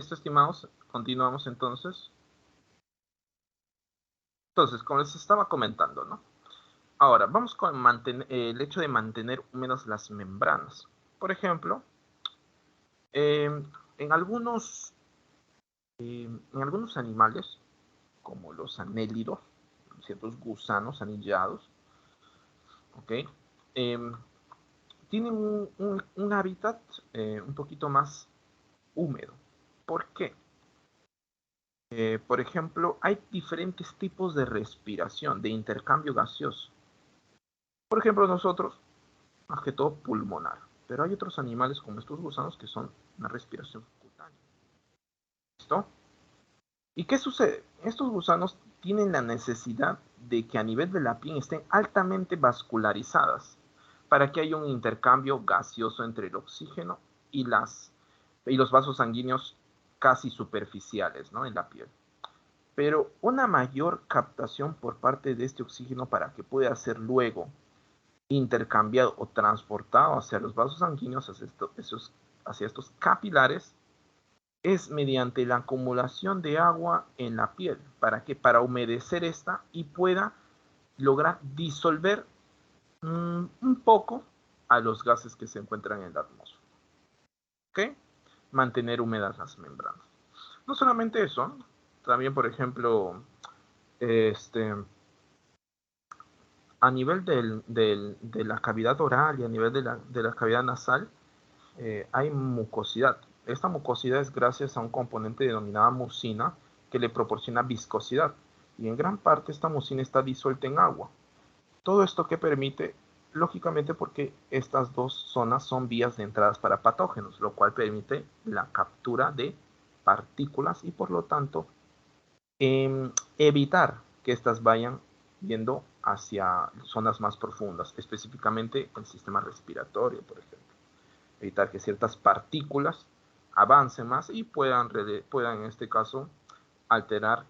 Listo, estimados, continuamos entonces. Entonces, como les estaba comentando, ¿no? Ahora, vamos con el hecho de mantener húmedas las membranas. Por ejemplo, en algunos animales, como los anélidos, ciertos gusanos anillados, ¿ok? Tienen un hábitat un poquito más húmedo. ¿Por qué? Por ejemplo, hay diferentes tipos de respiración, de intercambio gaseoso. Por ejemplo, nosotros, más que todo pulmonar, pero hay otros animales como estos gusanos que son una respiración cutánea. ¿Listo? ¿Y qué sucede? Estos gusanos tienen la necesidad de que a nivel de la piel estén altamente vascularizadas para que haya un intercambio gaseoso entre el oxígeno y los vasos sanguíneos casi superficiales, ¿no? En la piel. Pero una mayor captación por parte de este oxígeno para que pueda ser luego intercambiado o transportado hacia los vasos sanguíneos, hacia estos capilares, es mediante la acumulación de agua en la piel. ¿Para qué? Para humedecer esta y pueda lograr disolver un poco a los gases que se encuentran en la atmósfera. ¿Ok? Mantener húmedas las membranas. No solamente eso, también, por ejemplo, a nivel de la cavidad oral y a nivel de la cavidad nasal, hay mucosidad. Esta mucosidad es gracias a un componente denominado mucina que le proporciona viscosidad. Y en gran parte esta mucina está disuelta en agua. Todo esto que permite, lógicamente porque estas dos zonas son vías de entradas para patógenos, lo cual permite la captura de partículas y por lo tanto evitar que estas vayan yendo hacia zonas más profundas, específicamente el sistema respiratorio, por ejemplo. Evitar que ciertas partículas avancen más y puedan en este caso alterar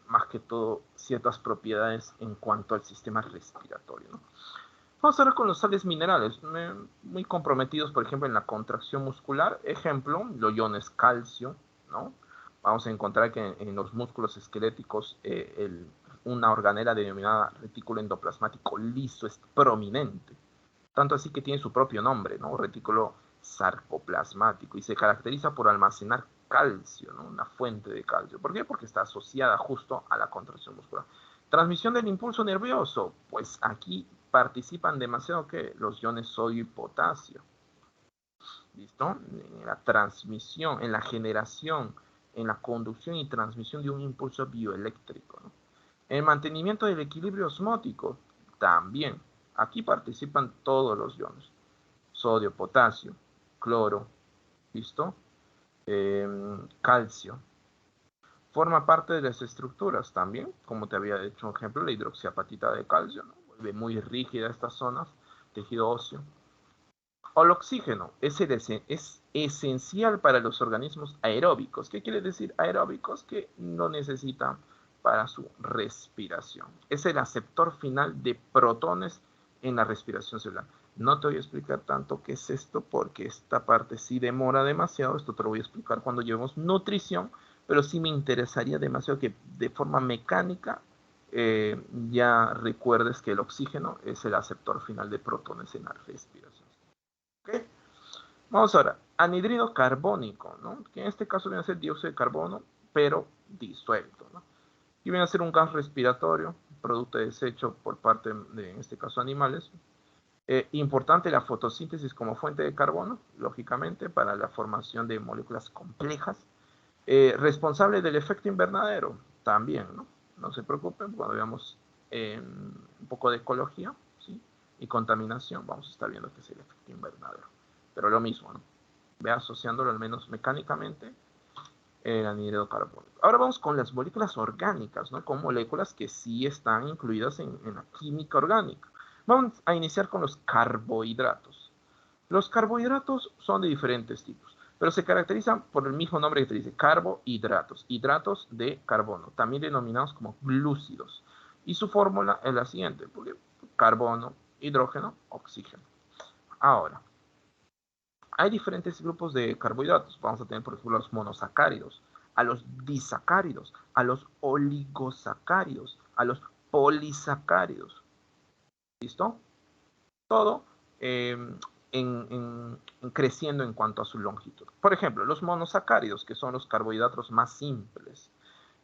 más que todo ciertas propiedades en cuanto al sistema respiratorio, ¿no? Vamos ahora con los sales minerales, muy comprometidos, por ejemplo, en la contracción muscular. Ejemplo, los iones calcio, ¿no? Vamos a encontrar que en los músculos esqueléticos una organela denominada retículo endoplasmático liso es prominente. Tanto así que tiene su propio nombre, ¿no? Retículo sarcoplasmático, y se caracteriza por almacenar calcio, ¿no? Una fuente de calcio. ¿Por qué? Porque está asociada justo a la contracción muscular. Transmisión del impulso nervioso, pues aquí participan demasiado que los iones sodio y potasio. ¿Listo? En la transmisión, en la generación, en la conducción y transmisión de un impulso bioeléctrico, ¿no? El mantenimiento del equilibrio osmótico, también. Aquí participan todos los iones. Sodio, potasio, cloro, ¿listo? Calcio. Forma parte de las estructuras también, como te había hecho un ejemplo, la hidroxiapatita de calcio, ¿no? Vuelve muy rígida estas zonas, tejido óseo. O el oxígeno es esencial para los organismos aeróbicos. ¿Qué quiere decir aeróbicos? Que no necesitan para su respiración. Es el aceptor final de protones en la respiración celular. No te voy a explicar tanto qué es esto porque esta parte sí demora demasiado. Esto te lo voy a explicar cuando llevemos nutrición, pero sí me interesaría demasiado que de forma mecánica ya recuerdes que el oxígeno es el aceptor final de protones en la respiración. ¿Okay? Vamos ahora, anhídrido carbónico, ¿no? Que en este caso viene a ser dióxido de carbono, pero disuelto, ¿no? Y viene a ser un gas respiratorio, producto de desecho por parte de, en este caso, animales. Importante la fotosíntesis como fuente de carbono, lógicamente, para la formación de moléculas complejas. Responsable del efecto invernadero, también, ¿no? No se preocupen, cuando veamos un poco de ecología, ¿sí? Y contaminación, vamos a estar viendo qué es el efecto invernadero. Pero lo mismo, ¿no? Ve asociándolo al menos mecánicamente el anhídrido carbónico. Ahora vamos con las moléculas orgánicas, ¿no? Con moléculas que sí están incluidas en la química orgánica. Vamos a iniciar con los carbohidratos. Los carbohidratos son de diferentes tipos, pero se caracterizan por el mismo nombre que te dice, carbohidratos, hidratos de carbono, también denominados como glúcidos. Y su fórmula es la siguiente, porque carbono, hidrógeno, oxígeno. Ahora, Hay diferentes grupos de carbohidratos. Vamos a tener, por ejemplo, los monosacáridos, a los disacáridos, a los oligosacáridos, a los polisacáridos. ¿Listo? Todo creciendo en cuanto a su longitud. Por ejemplo, los monosacáridos, que son los carbohidratos más simples,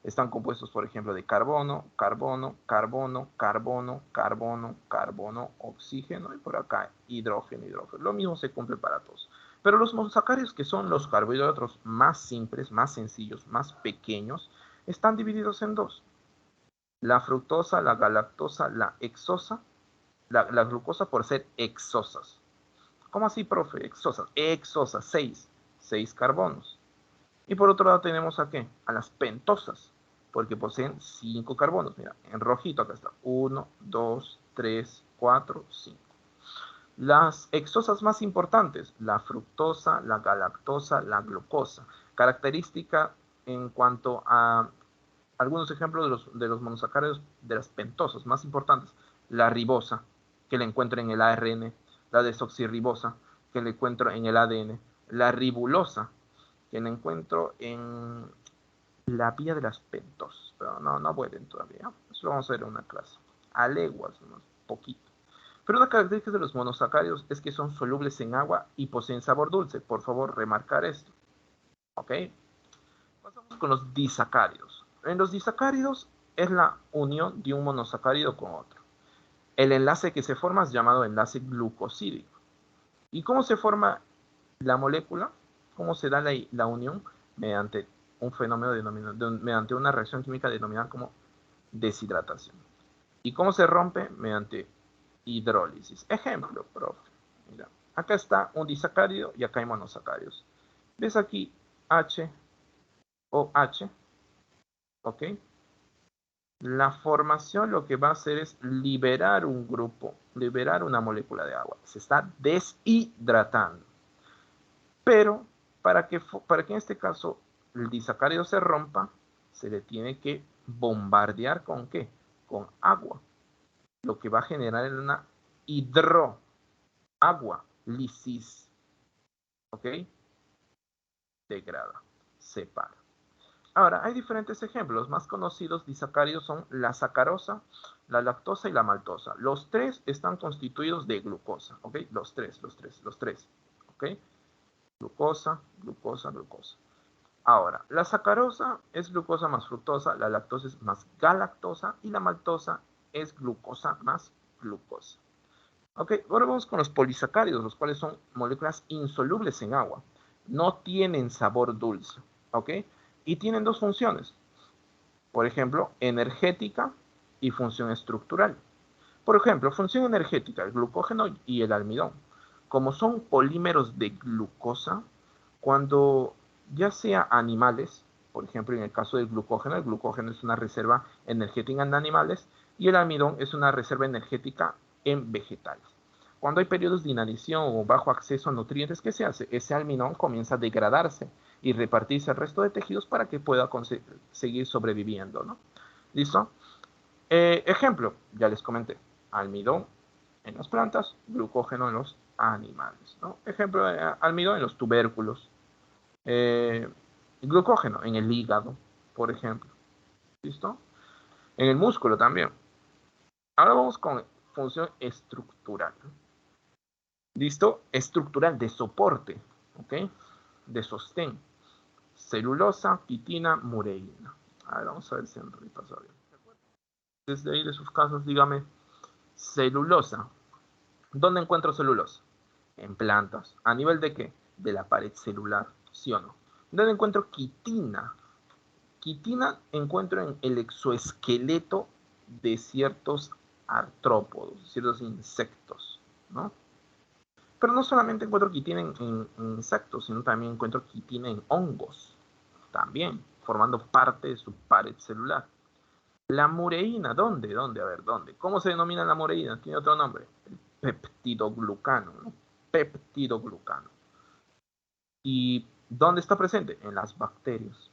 están compuestos, por ejemplo, de carbono, carbono, carbono, carbono, carbono, carbono, oxígeno y por acá hidrógeno, hidrógeno. Lo mismo se cumple para todos. Pero los monosacáridos, que son los carbohidratos más simples, más sencillos, más pequeños, están divididos en dos. La fructosa, la galactosa, la hexosa, la glucosa por ser hexosas. ¿Cómo así, profe? Hexosas. Hexosas, 6 carbonos. Y por otro lado tenemos a ¿qué? A las pentosas, porque poseen 5 carbonos. Mira, en rojito acá está. 1, 2, 3, 4, 5. Las hexosas más importantes, la fructosa, la galactosa, la glucosa. Característica en cuanto a algunos ejemplos de los monosacáridos de las pentosas más importantes. La ribosa, que la encuentro en el ARN. La desoxirribosa, que la encuentro en el ADN. La ribulosa, que la encuentro en la vía de las pentosas. Pero no vuelven todavía. Eso lo vamos a ver en una clase. A leguas, unos poquito. Pero una característica de los monosacáridos es que son solubles en agua y poseen sabor dulce. Por favor, remarcar esto. ¿Ok? Pasamos con los disacáridos. En los disacáridos es la unión de un monosacárido con otro. El enlace que se forma es llamado enlace glucosídico. ¿Y cómo se forma la molécula? ¿Cómo se da la unión? Mediante un fenómeno mediante una reacción química denominada como deshidratación. ¿Y cómo se rompe? Mediante hidrólisis. Ejemplo, profe. Mira, acá está un disacárido y acá hay monosacáridos. ¿Ves aquí H o H? ¿Ok? La formación lo que va a hacer es liberar un grupo, liberar una molécula de agua. Se está deshidratando. Pero para que en este caso el disacárido se rompa, se le tiene que bombardear ¿con qué? Con agua. Lo que va a generar una agua, lisis. ¿Ok? Degrada, separa. Ahora, hay diferentes ejemplos. Los más conocidos disacáridos son la sacarosa, la lactosa y la maltosa. Los tres están constituidos de glucosa, ¿ok? Los tres, ¿ok? Glucosa, glucosa, glucosa. Ahora, la sacarosa es glucosa más fructosa, la lactosa es más galactosa y la maltosa es glucosa más glucosa. Ok, ahora vamos con los polisacáridos, los cuales son moléculas insolubles en agua. No tienen sabor dulce, ¿ok? Y tienen dos funciones. Por ejemplo, energética y función estructural. Por ejemplo, función energética, el glucógeno y el almidón. Como son polímeros de glucosa, cuando ya sea animales, por ejemplo, en el caso del glucógeno, el glucógeno es una reserva energética en animales y el almidón es una reserva energética en vegetales. Cuando hay periodos de inanición o bajo acceso a nutrientes, ¿qué se hace? Ese almidón comienza a degradarse y repartirse al resto de tejidos para que pueda seguir sobreviviendo, ¿no? ¿Listo? Ejemplo, ya les comenté, almidón en las plantas, glucógeno en los animales, ¿no? Ejemplo, almidón en los tubérculos, glucógeno en el hígado, por ejemplo, ¿listo? En el músculo también. Ahora vamos con función estructural, ¿listo? Estructural de soporte, ¿ok? De sostén, celulosa, quitina, mureína. A ver, vamos a ver si han repasado bien. Desde ahí de sus casas, dígame, celulosa. ¿Dónde encuentro celulosa? En plantas. ¿A nivel de qué? De la pared celular, ¿sí o no? ¿Dónde encuentro quitina? Quitina encuentro en el exoesqueleto de ciertos artrópodos, ciertos insectos, ¿no? Pero no solamente encuentro quitina en insectos, sino también encuentro quitina en hongos, también, formando parte de su pared celular. La mureína, ¿dónde? ¿Dónde? A ver, ¿dónde? ¿Cómo se denomina la mureína? Tiene otro nombre. El peptidoglucano, ¿no? Peptidoglucano. ¿Y dónde está presente? En las bacterias.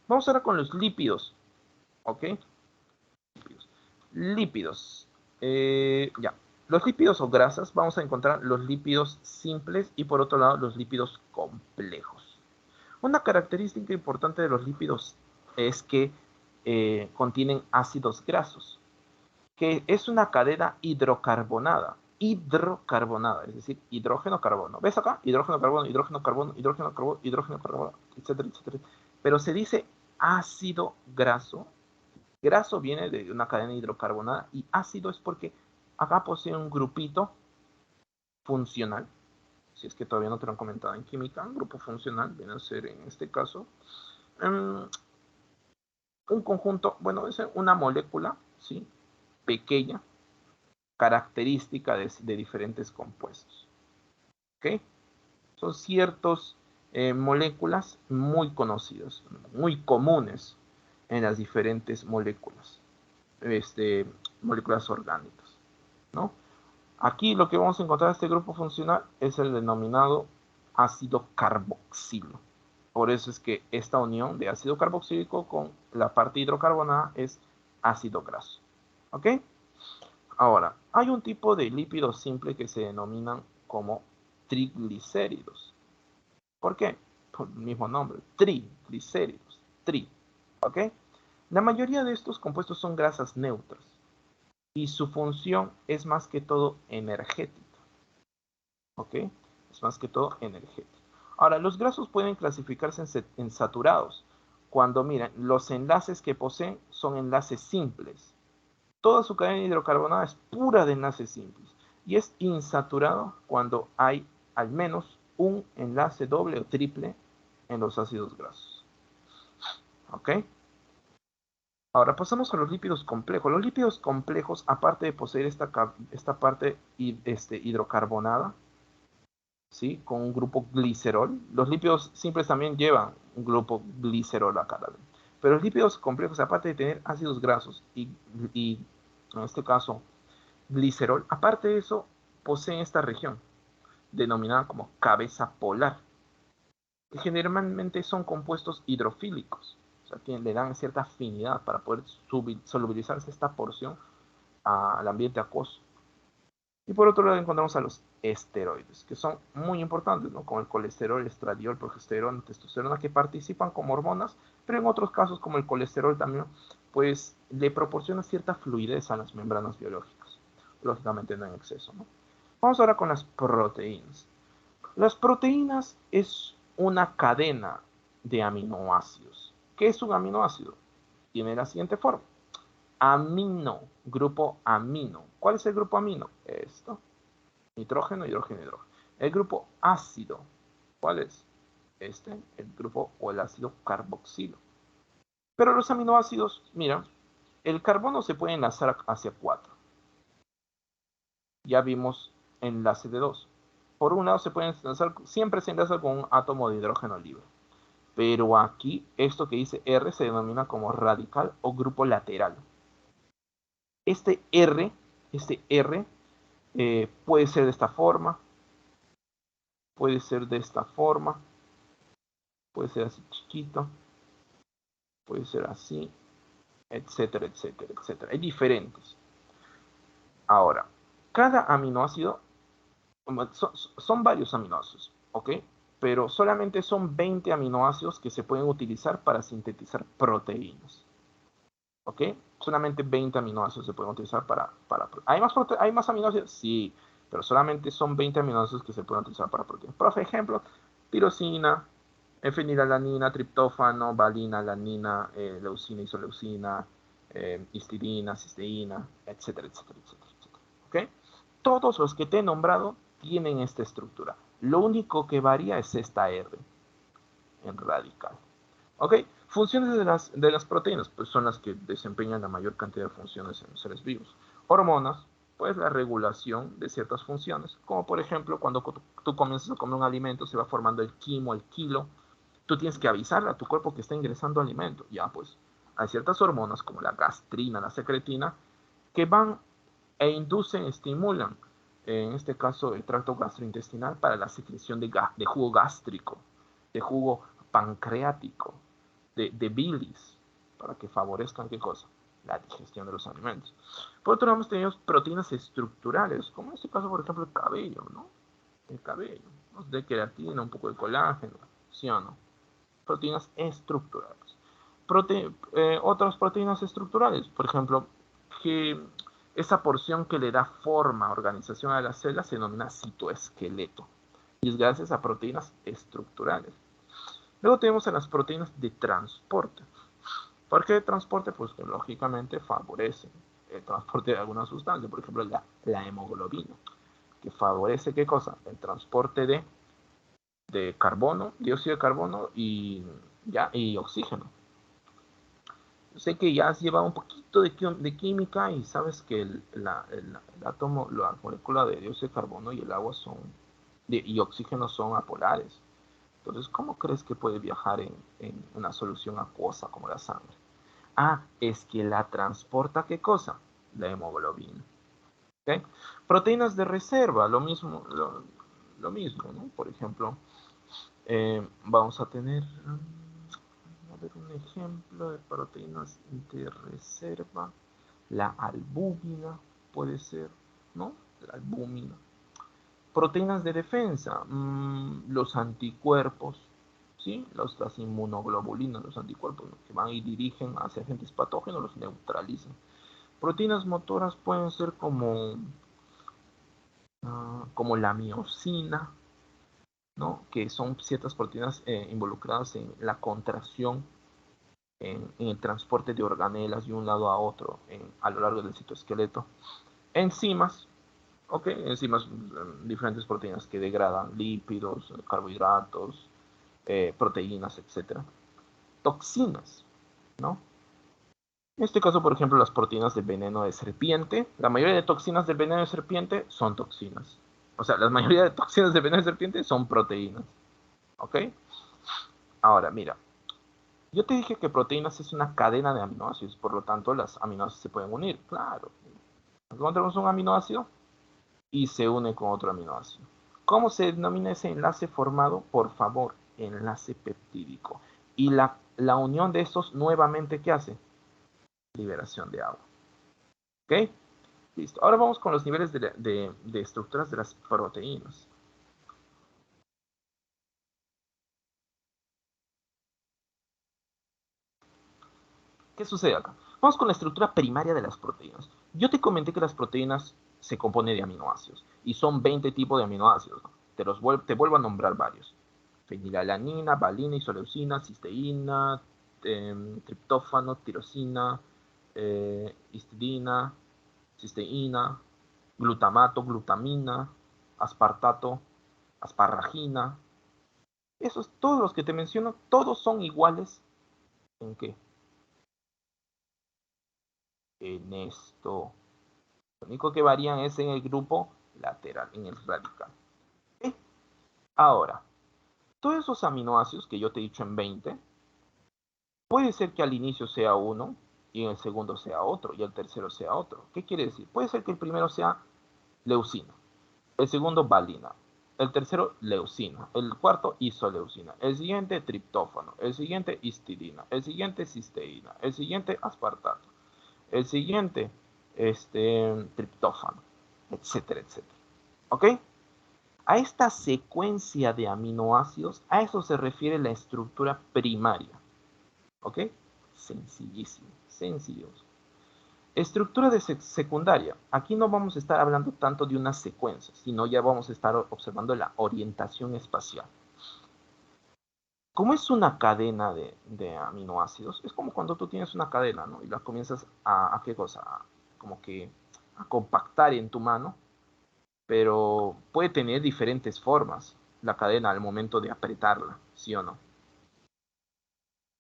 Vamos ahora con los lípidos, ¿ok? Lípidos. Ya. los lípidos o grasas, vamos a encontrar los lípidos simples y por otro lado los lípidos complejos. Una característica importante de los lípidos es que contienen ácidos grasos, que es una cadena hidrocarbonada, es decir, hidrógeno-carbono. ¿Ves acá? Hidrógeno-carbono, hidrógeno-carbono, hidrógeno-carbono, hidrógeno-carbono, etcétera, etcétera. Pero se dice ácido graso. Graso viene de una cadena hidrocarbonada y ácido es porque acá posee un grupito funcional. Si es que todavía no te lo han comentado en química, un grupo funcional viene a ser en este caso un conjunto, bueno, es una molécula, ¿sí? Pequeña, característica de diferentes compuestos. ¿Ok? Son ciertas moléculas muy conocidas, muy comunes en las diferentes moléculas, moléculas orgánicas, ¿no? Aquí lo que vamos a encontrar en este grupo funcional es el denominado ácido carboxilo. Por eso es que esta unión de ácido carboxílico con la parte hidrocarbonada es ácido graso. ¿Ok? Ahora, hay un tipo de lípidos simples que se denominan como triglicéridos. ¿Por qué? Por el mismo nombre, triglicéridos, ¿ok? La mayoría de estos compuestos son grasas neutras y su función es más que todo energética, ¿ok? Es más que todo energética. Ahora, los grasos pueden clasificarse en saturados, cuando, miren, los enlaces que poseen son enlaces simples. Toda su cadena hidrocarbonada es pura de enlaces simples y es insaturado cuando hay al menos un enlace doble o triple en los ácidos grasos. ¿Ok? Ahora pasamos a los lípidos complejos. Los lípidos complejos, aparte de poseer esta parte hidrocarbonada, ¿sí? Con un grupo glicerol, los lípidos simples también llevan un grupo glicerol a cada vez. Pero los lípidos complejos, aparte de tener ácidos grasos y en este caso glicerol, aparte de eso, poseen esta región denominada como cabeza polar, que generalmente son compuestos hidrofílicos, o sea, que le dan cierta afinidad para poder solubilizarse esta porción al ambiente acuoso. Y por otro lado encontramos a los esteroides, que son muy importantes, ¿no? Como el colesterol, estradiol, progesterona, testosterona, que participan como hormonas, pero en otros casos, como el colesterol también, pues le proporciona cierta fluidez a las membranas biológicas. Lógicamente no en exceso, ¿no? Vamos ahora con las proteínas. Las proteínas es una cadena de aminoácidos. ¿Qué es un aminoácido? Tiene la siguiente forma. Amino, grupo amino. ¿Cuál es el grupo amino? Esto. Nitrógeno, hidrógeno, hidrógeno. El grupo ácido. ¿Cuál es? Este, el grupo o el ácido carboxilo. Pero los aminoácidos, mira, el carbono se puede enlazar hacia 4. Ya vimos enlace de 2. Por un lado se puede enlazar, siempre se enlaza con un átomo de hidrógeno libre. Pero aquí, esto que dice R se denomina como radical o grupo lateral. Este R puede ser de esta forma, puede ser de esta forma, puede ser así chiquito, puede ser así, etcétera, etcétera, etcétera. Hay diferentes. Ahora, cada aminoácido, son varios aminoácidos, ¿ok? Pero solamente son 20 aminoácidos que se pueden utilizar para sintetizar proteínas. ¿Ok? Solamente 20 aminoácidos se pueden utilizar ¿Hay más aminoácidos? Sí, pero solamente son 20 aminoácidos que se pueden utilizar para proteínas. Por ejemplo, tirosina, fenilalanina, triptófano, valina, alanina, leucina, isoleucina, histidina, cisteína, etcétera, etcétera, etcétera, etcétera. ¿Ok? Todos los que te he nombrado tienen esta estructura. Lo único que varía es esta R en radical. ¿Ok? Funciones de las proteínas, pues son las que desempeñan la mayor cantidad de funciones en los seres vivos. Hormonas, pues la regulación de ciertas funciones, como por ejemplo cuando tú comienzas a comer un alimento, se va formando el quimo, el kilo, tú tienes que avisarle a tu cuerpo que está ingresando alimento. Ya, pues hay ciertas hormonas como la gastrina, la secretina, que van e inducen, estimulan, en este caso el tracto gastrointestinal para la secreción de jugo gástrico, de jugo pancreático, de bilis, para que favorezcan qué cosa, la digestión de los alimentos. Por otro lado, hemos tenido proteínas estructurales, como en este caso, por ejemplo, el cabello, ¿no? El cabello, ¿no? De queratina, un poco de colágeno, ¿sí o no? Proteínas estructurales. Otras proteínas estructurales, por ejemplo, que esa porción que le da forma, organización a la célula se denomina citoesqueleto. Y es gracias a proteínas estructurales. Luego tenemos a las proteínas de transporte. ¿Por qué de transporte? Pues que lógicamente favorecen el transporte de alguna sustancia, por ejemplo la hemoglobina, que favorece ¿qué cosa? El transporte de carbono, dióxido de carbono y oxígeno. Sé que ya has llevado un poquito de química y sabes que el átomo, la molécula de dióxido de carbono y el agua y oxígeno son apolares. Entonces, ¿cómo crees que puede viajar en una solución acuosa como la sangre? Ah, es que la transporta, ¿qué cosa? La hemoglobina. ¿Okay? Proteínas de reserva, lo mismo, ¿no? Por ejemplo, vamos a tener, a ver, un ejemplo de proteínas de reserva. La albúmina puede ser, ¿no? La albúmina. Proteínas de defensa, los anticuerpos, ¿sí? Las inmunoglobulinas, los anticuerpos, ¿no? Que van y dirigen hacia agentes patógenos, los neutralizan. Proteínas motoras pueden ser como la miosina, ¿no? Que son ciertas proteínas involucradas en la contracción, en el transporte de organelas de un lado a otro a lo largo del citoesqueleto. Enzimas, ¿ok? Enzimas, diferentes proteínas que degradan lípidos, carbohidratos, proteínas, etc. Toxinas, ¿no? En este caso, por ejemplo, las proteínas del veneno de serpiente. La mayoría de toxinas del veneno de serpiente son toxinas. O sea, la mayoría de toxinas del veneno de serpiente son proteínas. ¿Ok? Ahora, mira. Yo te dije que proteínas es una cadena de aminoácidos. Por lo tanto, las aminoácidos se pueden unir. Claro. Encontramos un aminoácido y se une con otro aminoácido. ¿Cómo se denomina ese enlace formado? Por favor, enlace peptídico. Y la unión de estos nuevamente, ¿qué hace? Liberación de agua. ¿Ok? Listo. Ahora vamos con los niveles de estructuras de las proteínas. ¿Qué sucede acá? Vamos con la estructura primaria de las proteínas. Yo te comenté que las proteínas se componen de aminoácidos y son 20 tipos de aminoácidos, ¿no? Te vuelvo a nombrar varios. Fenilalanina, valina, isoleucina, cisteína, triptófano, tirosina, histidina, cisteína, glutamato, glutamina, aspartato, asparragina. Todos los que te menciono, todos son iguales. ¿En qué? En esto. Lo único que varían es en el grupo lateral, en el radical. ¿Okay? Ahora, todos esos aminoácidos que yo te he dicho en 20, puede ser que al inicio sea uno, y en el segundo sea otro, y el tercero sea otro. ¿Qué quiere decir? Puede ser que el primero sea leucina, el segundo valina, el tercero leucina, el cuarto isoleucina, el siguiente triptófano, el siguiente histidina, el siguiente cisteína, el siguiente aspartato, el siguiente triptófano, etcétera, etcétera. ¿Ok? A esta secuencia de aminoácidos, a eso se refiere la estructura primaria. ¿Ok? Sencillísimo, sencillo. Estructura de secundaria. Aquí no vamos a estar hablando tanto de una secuencia, sino ya vamos a estar observando la orientación espacial. Como es una cadena de aminoácidos, es como cuando tú tienes una cadena, ¿no? Y la comienzas a ¿qué cosa? Como que a compactar en tu mano, pero puede tener diferentes formas la cadena al momento de apretarla, ¿sí o no?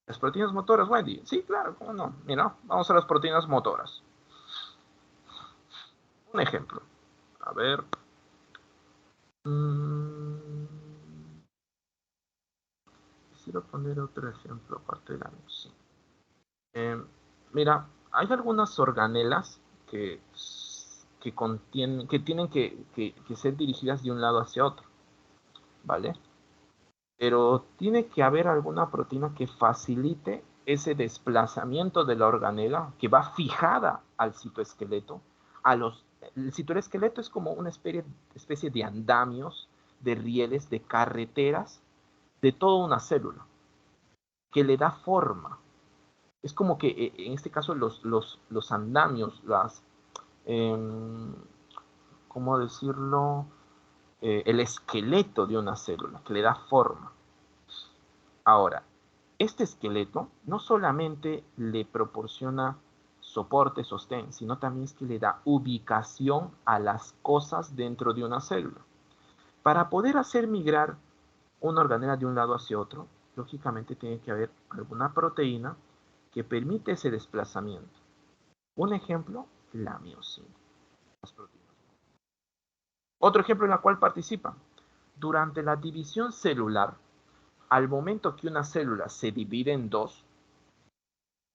Las proteínas motoras, Wendy. Sí, claro, ¿cómo no? Mira, vamos a las proteínas motoras. Un ejemplo. A ver. Quisiera poner otro ejemplo aparte de la mixina. Mira, hay algunas organelas que tienen que ser dirigidas de un lado hacia otro, ¿vale? Pero tiene que haber alguna proteína que facilite ese desplazamiento de la organela que va fijada al citoesqueleto. El citoesqueleto es como una especie de andamios, de rieles, de carreteras, de toda una célula, que le da forma. Es como que en este caso los andamios, ¿cómo decirlo? El esqueleto de una célula, que le da forma. Ahora, este esqueleto no solamente le proporciona soporte, sostén, sino también es que le da ubicación a las cosas dentro de una célula. Para poder hacer migrar una organela de un lado hacia otro, lógicamente tiene que haber alguna proteína que permite ese desplazamiento. Un ejemplo, la miosina. Las proteínas. Otro ejemplo en el cual participa. Durante la división celular, al momento que una célula se divide en dos,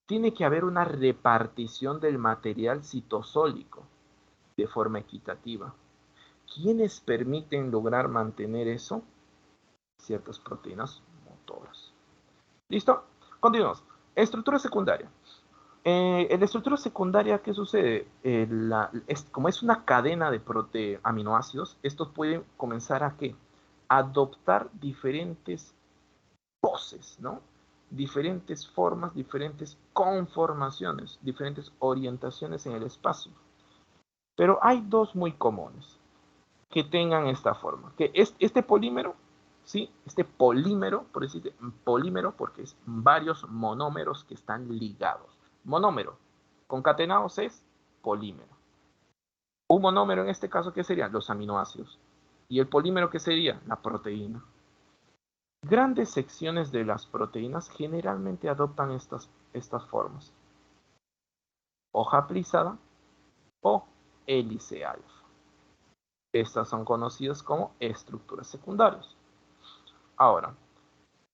tiene que haber una repartición del material citosólico de forma equitativa. ¿Quiénes permiten lograr mantener eso? Ciertas proteínas motoras. ¿Listo? Continuamos. Estructura secundaria. En la estructura secundaria, ¿qué sucede? Como es una cadena de aminoácidos, estos pueden comenzar a ¿qué? Adoptar diferentes poses, ¿no? Diferentes formas, diferentes conformaciones, diferentes orientaciones en el espacio. Pero hay dos muy comunes que tengan esta forma, que es este polímero, ¿sí? Este polímero, por decir polímero, porque es varios monómeros que están ligados. Monómero, concatenados es polímero. Un monómero en este caso, ¿qué serían? Los aminoácidos. Y el polímero, ¿qué sería? La proteína. Grandes secciones de las proteínas generalmente adoptan estas formas. Hoja plisada o hélice alfa. Estas son conocidas como estructuras secundarias. Ahora,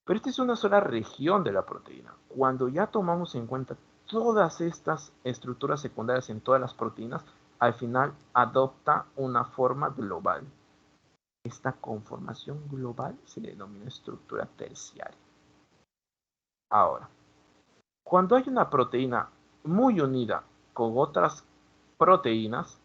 pero esta es una sola región de la proteína. Cuando ya tomamos en cuenta todas estas estructuras secundarias en todas las proteínas, al final adopta una forma global. Esta conformación global se denomina estructura terciaria. Ahora, cuando hay una proteína muy unida con otras proteínas,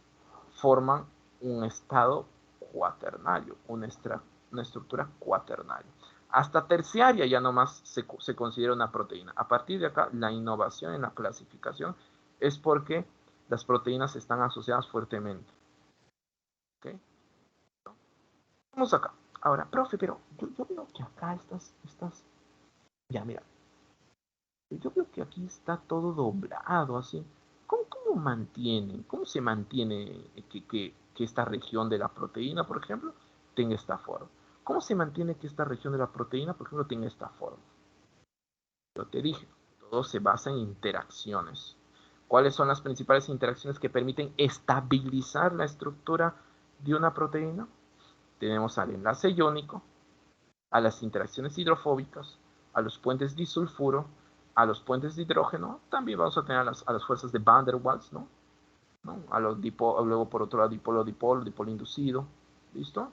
forman un estado cuaternario, una estructura cuaternaria. Hasta terciaria ya nomás se considera una proteína. A partir de acá, la innovación en la clasificación es porque las proteínas están asociadas fuertemente. ¿Okay? Vamos acá. Ahora, profe, pero yo veo que acá ya mira, yo veo que aquí está todo doblado, así. ¿Cómo se mantiene que esta región de la proteína, por ejemplo, tenga esta forma? ¿Cómo se mantiene que esta región de la proteína, por ejemplo, tenga esta forma? Yo te dije, todo se basa en interacciones. ¿Cuáles son las principales interacciones que permiten estabilizar la estructura de una proteína? Tenemos al enlace iónico, a las interacciones hidrofóbicas, a los puentes disulfuro, a los puentes de hidrógeno, también vamos a tener a las fuerzas de Van der Waals, ¿no? A los luego por otro lado dipolo inducido, ¿listo?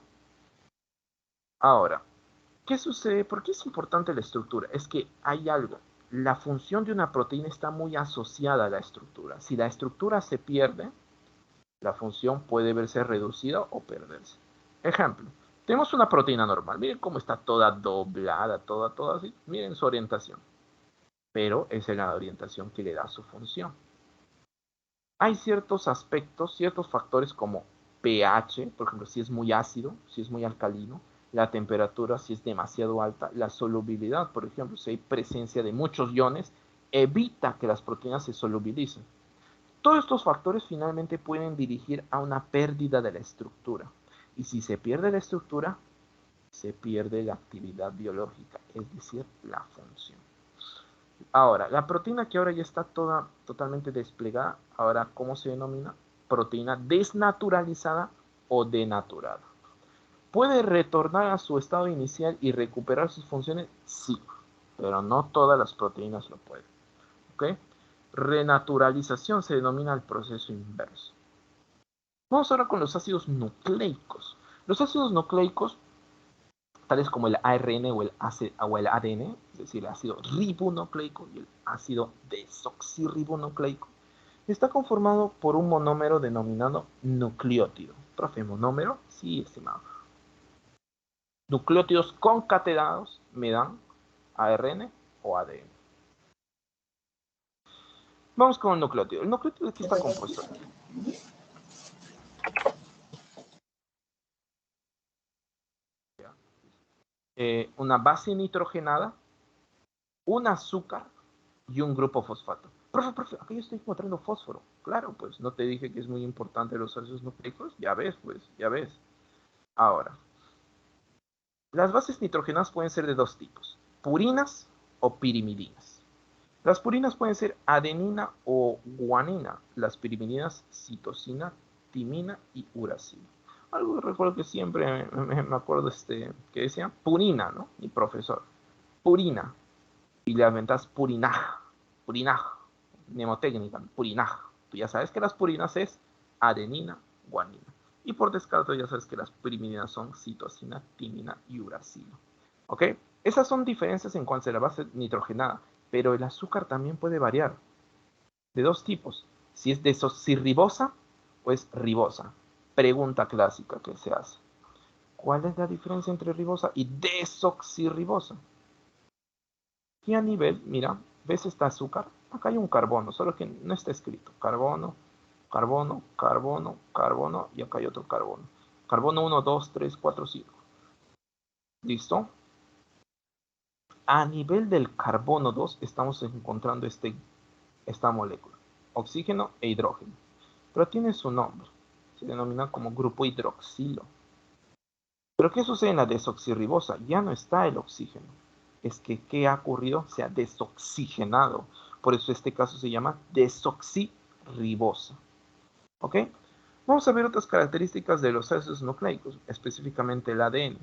Ahora, ¿qué sucede? ¿Por qué es importante la estructura? Es que hay algo, la función de una proteína está muy asociada a la estructura. Si la estructura se pierde, la función puede verse reducida o perderse. Ejemplo, tenemos una proteína normal. Miren cómo está toda doblada, toda así. Miren su orientación. Pero esa es la orientación que le da su función. Hay ciertos aspectos, ciertos factores como pH, por ejemplo, si es muy ácido, si es muy alcalino, la temperatura, si es demasiado alta, la solubilidad, por ejemplo, si hay presencia de muchos iones, evita que las proteínas se solubilicen. Todos estos factores finalmente pueden dirigir a una pérdida de la estructura. Y si se pierde la estructura, se pierde la actividad biológica, es decir, la función. Ahora, la proteína que ahora ya está totalmente desplegada, ahora, ¿cómo se denomina? Proteína desnaturalizada o denaturada. ¿Puede retornar a su estado inicial y recuperar sus funciones? Sí, pero no todas las proteínas lo pueden. ¿Ok? Renaturalización se denomina el proceso inverso. Vamos ahora con los ácidos nucleicos. Los ácidos nucleicos tales como el ARN o el ADN, es decir, el ácido ribonucleico y el ácido desoxirribonucleico, está conformado por un monómero denominado nucleótido. Profe, ¿monómero? Sí, estimado. Nucleótidos concatenados me dan ARN o ADN. Vamos con el nucleótido. ¿El nucleótido de qué está compuesto? Una base nitrogenada, un azúcar y un grupo fosfato. Profe, acá yo estoy encontrando fósforo. Claro, pues no te dije que es muy importante los ácidos nucleicos. Ya ves, pues, ya ves. Ahora, las bases nitrogenadas pueden ser de dos tipos, purinas o pirimidinas. Las purinas pueden ser adenina o guanina, las pirimidinas citosina, timina y uracila. Algo que recuerdo que siempre me acuerdo que decía purina, ¿no? Mi profesor, purina. Y le aventas purinaj, purinaj, mnemotécnica, purinaj. Tú ya sabes que las purinas es adenina, guanina. Y por descarte ya sabes que las pirimidinas son citosina, timina y uracilo. ¿Ok? Esas son diferencias en cuanto a la base nitrogenada, pero el azúcar también puede variar de dos tipos. Si es desoxirribosa o es ribosa. Pregunta clásica que se hace. ¿Cuál es la diferencia entre ribosa y desoxirribosa? Y a nivel, mira, ¿ves este azúcar? Acá hay un carbono, solo que no está escrito. Carbono, carbono, carbono, carbono, y acá hay otro carbono. Carbono 1, 2, 3, 4, 5. ¿Listo? A nivel del carbono 2 estamos encontrando esta molécula. Oxígeno e hidrógeno. Pero tiene su nombre. Se denomina como grupo hidroxilo. Pero ¿qué sucede en la desoxirribosa? Ya no está el oxígeno. Es que, ¿qué ha ocurrido? Se ha desoxigenado. Por eso este caso se llama desoxirribosa. ¿Ok? Vamos a ver otras características de los ácidos nucleicos, específicamente el ADN.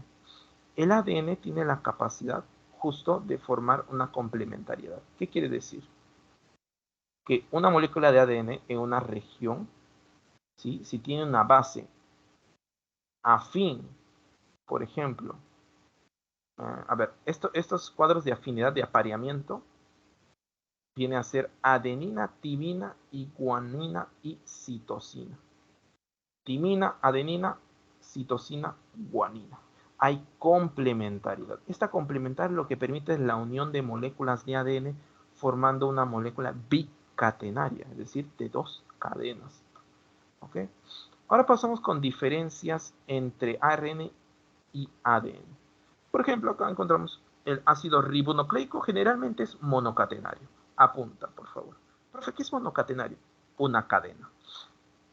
El ADN tiene la capacidad justo de formar una complementariedad. ¿Qué quiere decir? Que una molécula de ADN en una región, ¿sí? Si tiene una base afín, por ejemplo, a ver, estos cuadros de afinidad de apareamiento viene a ser adenina, timina y guanina y citosina. Timina, adenina, citosina, guanina. Hay complementariedad. Esta complementariedad lo que permite es la unión de moléculas de ADN formando una molécula bicatenaria, es decir, de dos cadenas. ¿Ok? Ahora pasamos con diferencias entre ARN y ADN. Por ejemplo, acá encontramos el ácido ribonucleico, generalmente es monocatenario. Apunta, por favor. Profe, ¿qué es monocatenario? Una cadena.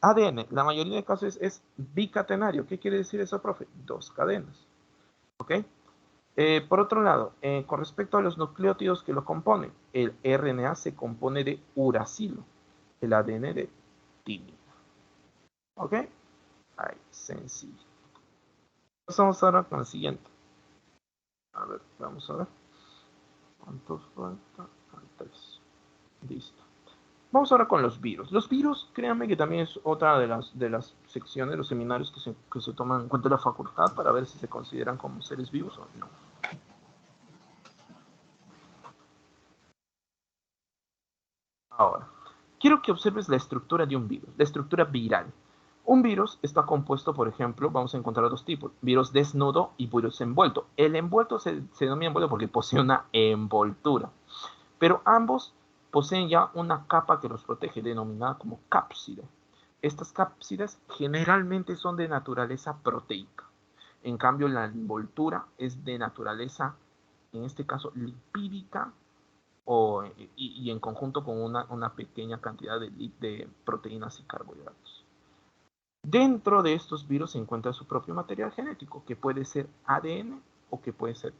ADN, la mayoría de casos es bicatenario. ¿Qué quiere decir eso, profe? Dos cadenas. ¿Ok? Por otro lado, con respecto a los nucleótidos que lo componen, el RNA se compone de uracilo, el ADN de timina. ¿Ok? Ahí, sencillo. Pasamos ahora con el siguiente. A ver, vamos a ver. ¿Cuántos falta? 3. Listo. Vamos ahora con los virus. Los virus, créanme que también es otra de las secciones, los seminarios que se toman en cuenta en la facultad para ver si se consideran como seres vivos o no. Ahora, quiero que observes la estructura de un virus, la estructura viral. Un virus está compuesto, por ejemplo, vamos a encontrar dos tipos, virus desnudo y virus envuelto. El envuelto se denomina envuelto porque posee una envoltura, pero ambos poseen ya una capa que los protege, denominada como cápside. Estas cápsides generalmente son de naturaleza proteica. En cambio, la envoltura es de naturaleza, en este caso, lipídica y en conjunto con una pequeña cantidad de proteínas y carbohidratos. Dentro de estos virus se encuentra su propio material genético, que puede ser ADN o que puede ser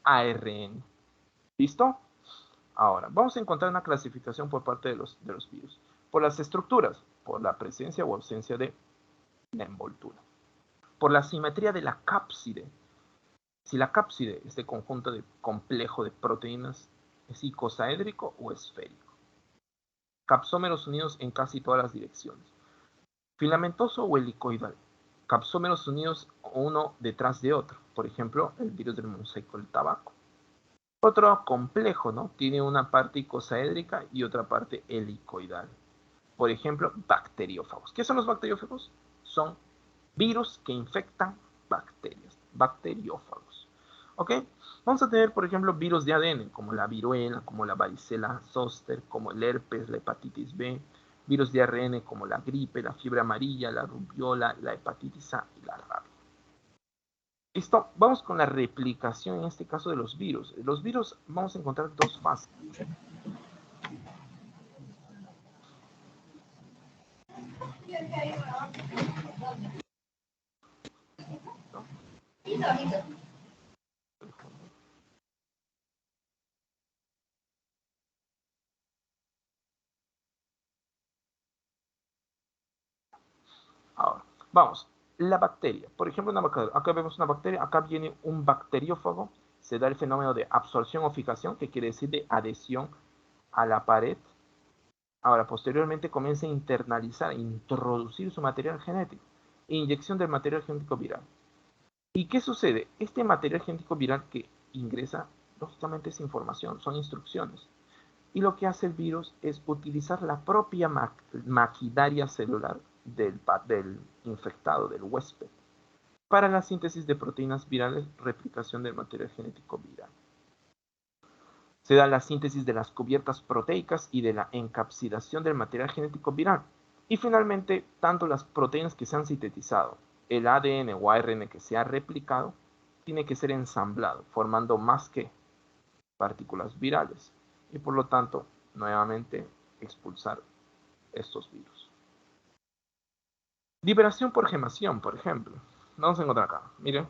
ARN. ¿Listo? Ahora, vamos a encontrar una clasificación por parte de los virus. Por las estructuras, por la presencia o ausencia de la envoltura. Por la simetría de la cápside. Si la cápside, este conjunto de complejo de proteínas, es icosaédrico o esférico. Capsómeros unidos en casi todas las direcciones. Filamentoso o helicoidal. capsómeros unidos uno detrás de otro. Por ejemplo, el virus del mosaico del tabaco. Otro complejo, ¿no? Tiene una parte icosaédrica y otra parte helicoidal. Por ejemplo, bacteriófagos. ¿Qué son los bacteriófagos? Son virus que infectan bacterias. Bacteriófagos. ¿Ok? Vamos a tener, por ejemplo, virus de ADN, como la viruela, como la varicela zoster, como el herpes, la hepatitis B. Virus de ARN, como la gripe, la fiebre amarilla, la rubiola, la hepatitis A y la rabia. Listo, vamos con la replicación en este caso de los virus. Los virus vamos a encontrar dos fases. ¿No? Ahora, vamos. La bacteria, por ejemplo, acá vemos una bacteria, acá viene un bacteriófago, se da el fenómeno de absorción o fijación, que quiere decir de adhesión a la pared. Ahora, posteriormente comienza a internalizar, a introducir su material genético. Inyección del material genético viral. ¿Y qué sucede? Este material genético viral que ingresa, lógicamente es información, son instrucciones. Y lo que hace el virus es utilizar la propia maquinaria celular del infectado, del huésped, para la síntesis de proteínas virales, replicación del material genético viral. Se da la síntesis de las cubiertas proteicas y de la encapsidación del material genético viral. Y finalmente, tanto las proteínas que se han sintetizado, el ADN o ARN que se ha replicado, tiene que ser ensamblado, formando más que partículas virales. Y por lo tanto, nuevamente, expulsar estos virus. Liberación por gemación, por ejemplo. Vamos a encontrar acá. Miren.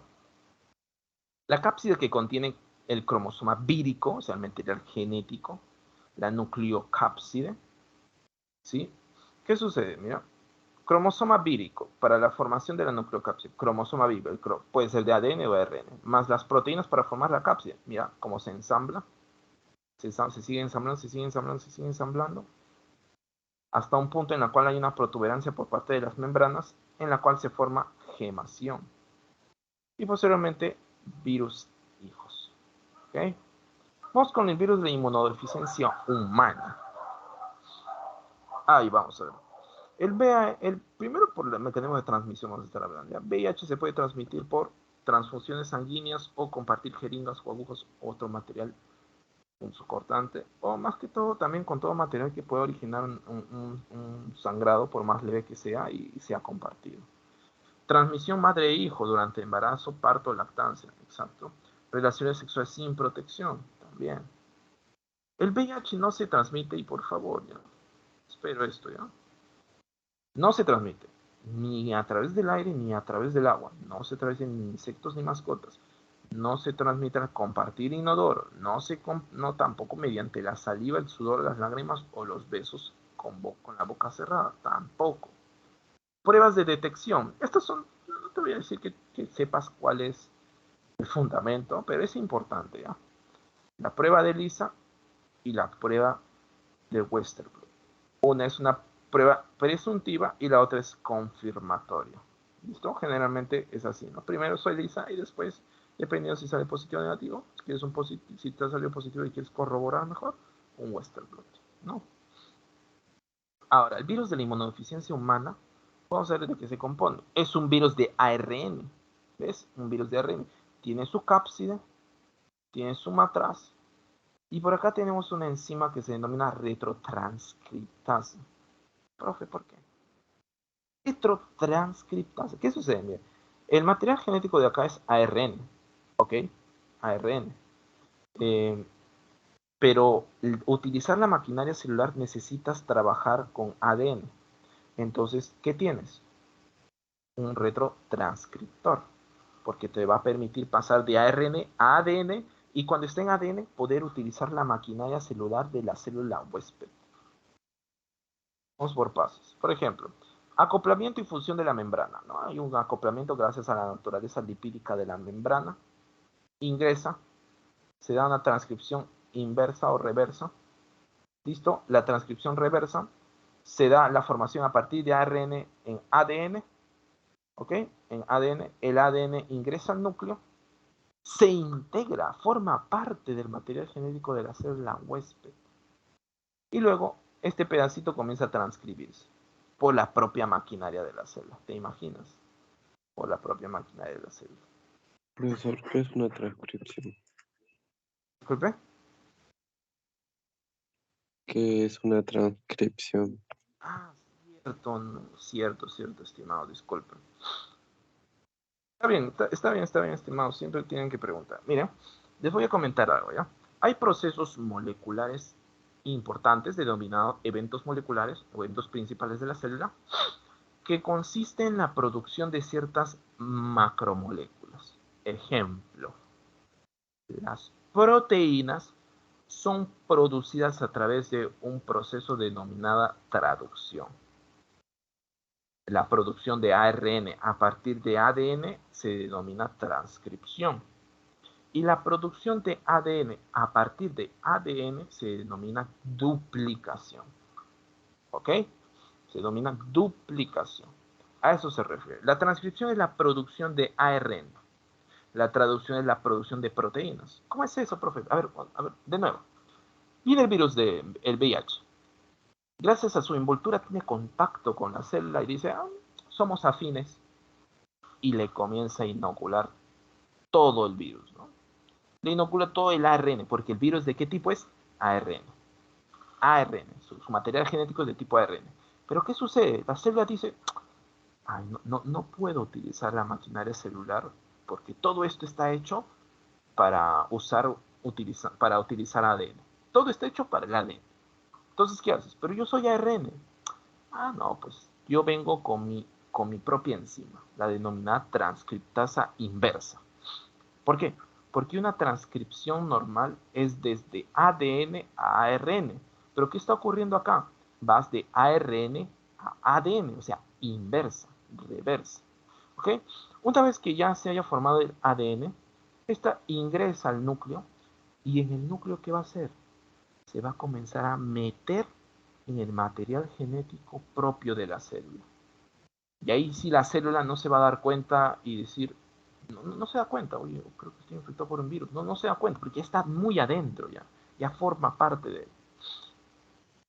La cápside que contiene el cromosoma vírico, o sea, el material genético, la nucleocápside, ¿sí? ¿Qué sucede? Mira, cromosoma vírico para la formación de la nucleocápside, cromosoma vírico, puede ser de ADN o ARN, más las proteínas para formar la cápside. Mira cómo se ensambla, se sigue ensamblando, se sigue ensamblando, se sigue ensamblando, hasta un punto en el cual hay una protuberancia por parte de las membranas, en la cual se forma gemación. Y posteriormente, virus hijos. ¿Ok? Vamos con el virus de inmunodeficiencia humana. Ahí vamos a ver. El primero por el mecanismo de transmisión, vamos a estar hablando. ¿Ya? VIH se puede transmitir por transfusiones sanguíneas o compartir jeringas o agujas o otro material punzocortante, o más que todo también con todo material que puede originar un sangrado, por más leve que sea, y sea compartido. Transmisión madre-hijo durante embarazo, parto, lactancia, exacto. Relaciones sexuales sin protección, también. El VIH no se transmite, y por favor, ya, espero esto, ya. No se transmite ni a través del aire ni a través del agua. No se transmite ni insectos ni mascotas. No se transmite al compartir inodoro. No tampoco mediante la saliva, el sudor, las lágrimas o los besos con la boca cerrada. Tampoco. Pruebas de detección. Estas son, no te voy a decir que sepas cuál es el fundamento, pero es importante, ¿ya? La prueba de Lisa y la prueba de Westerblot. Una es una prueba presuntiva y la otra es confirmatoria. ¿Listo? Generalmente es así, ¿no? Primero soy Lisa y después, dependiendo si sale positivo o negativo, si te ha salido positivo y quieres corroborar mejor, un Westerblot, ¿no? Ahora, el virus de la inmunodeficiencia humana, vamos a ver de qué se compone. Es un virus de ARN, ¿ves? Un virus de ARN. Tiene su cápside, tiene su matraz, y por acá tenemos una enzima que se denomina retrotranscriptasa. Profe, ¿por qué? Retrotranscriptasa. ¿Qué sucede? Mira, el material genético de acá es ARN, ¿ok? ARN. Pero utilizar la maquinaria celular necesitas trabajar con ADN. Entonces, ¿qué tienes? Un retrotranscriptor, porque te va a permitir pasar de ARN a ADN y cuando esté en ADN poder utilizar la maquinaria celular de la célula huésped. Vamos por pasos. Por ejemplo, acoplamiento y función de la membrana, ¿no? Hay un acoplamiento gracias a la naturaleza lipídica de la membrana. Ingresa, se da una transcripción inversa o reversa. ¿Listo? La transcripción reversa se da la formación a partir de ARN en ADN ¿Ok? En ADN, el ADN ingresa al núcleo, se integra, forma parte del material genético de la célula huésped. Y luego este pedacito comienza a transcribirse por la propia maquinaria de la célula. ¿Te imaginas? Por la propia maquinaria de la célula. Profesor, ¿qué es una transcripción? Disculpe. ¿Qué es una transcripción? Ah, cierto, no, cierto, estimado, disculpe. Está bien, está bien, estimado, siempre tienen que preguntar. Miren, les voy a comentar algo, ¿ya? Hay procesos moleculares importantes, denominados eventos moleculares o eventos principales de la célula, que consisten en la producción de ciertas macromoléculas. Ejemplo, las proteínas son producidas a través de un proceso denominado traducción. La producción de ARN a partir de ADN se denomina transcripción. Y la producción de ADN a partir de ADN se denomina duplicación. ¿Ok? Se denomina duplicación. A eso se refiere. La transcripción es la producción de ARN. La traducción es la producción de proteínas. ¿Cómo es eso, profe? A ver, de nuevo. Viene el virus del VIH. Gracias a su envoltura tiene contacto con la célula y dice, somos afines. Y le comienza a inocular todo el virus, ¿no? Le inocula todo el ARN, porque el virus de qué tipo es? ARN. ARN, su material genético es de tipo ARN. Pero ¿qué sucede? La célula dice, ay, no puedo utilizar la maquinaria celular porque todo esto está hecho para para utilizar ADN. Todo está hecho para el ADN. Entonces, ¿qué haces? Pero yo soy ARN. Ah, no, pues yo vengo con mi propia enzima, la denominada transcriptasa inversa. ¿Por qué? Porque una transcripción normal es desde ADN a ARN. Pero ¿qué está ocurriendo acá? Vas de ARN a ADN, o sea, inversa, reversa. ¿Ok? Una vez que ya se haya formado el ADN, esta ingresa al núcleo y en el núcleo, ¿qué va a hacer? Se va a comenzar a meter en el material genético propio de la célula. Y ahí sí la célula no se va a dar cuenta y decir, no se da cuenta, oye, creo que estoy infectado por un virus. No se da cuenta, porque ya está muy adentro ya forma parte de él.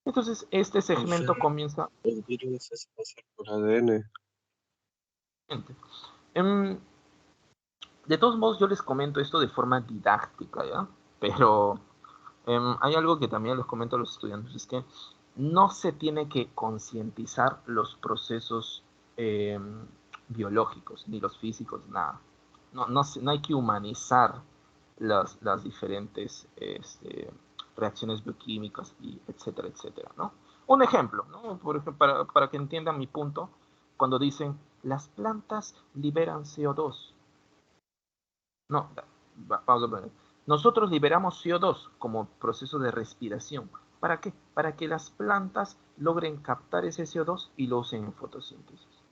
Entonces, este O sea, segmento comienza. el virus se pasa por ADN. Em, de todos modos, yo les comento esto de forma didáctica, ¿ya? Pero hay algo que también les comento a los estudiantes, es que no se tiene que concientizar los procesos biológicos, ni los físicos, nada. No hay que humanizar las diferentes reacciones bioquímicas, y etcétera, etcétera, ¿no? Un ejemplo, ¿no? Por ejemplo, para que entiendan mi punto, cuando dicen, las plantas liberan CO2. No, vamos a poner. Nosotros liberamos CO2 como proceso de respiración. ¿Para qué? Para que las plantas logren captar ese CO2 y lo usen en fotosíntesis.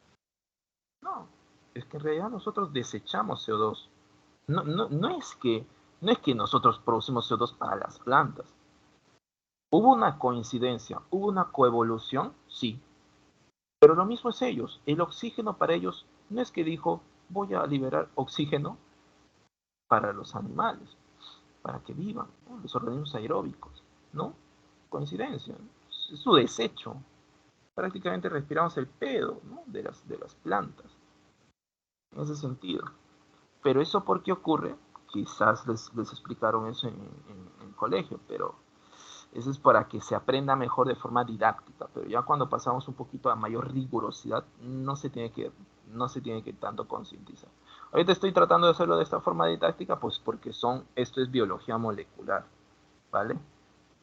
No, es que en realidad nosotros desechamos CO2. No es que nosotros producimos CO2 para las plantas. ¿Hubo una coincidencia? ¿Hubo una coevolución? Sí. Pero lo mismo es ellos. El oxígeno para ellos no es que dijo, voy a liberar oxígeno para los animales, para que vivan, ¿no? Los organismos aeróbicos, ¿no? Coincidencia, ¿no? Es su desecho. Prácticamente respiramos el pedo, ¿no? De las plantas, en ese sentido. Pero eso por qué ocurre, quizás les explicaron eso en el colegio, pero eso es para que se aprenda mejor de forma didáctica, pero ya cuando pasamos un poquito a mayor rigurosidad, no se tiene que tanto concientizar. Ahorita estoy tratando de hacerlo de esta forma didáctica, pues porque esto es biología molecular, ¿vale?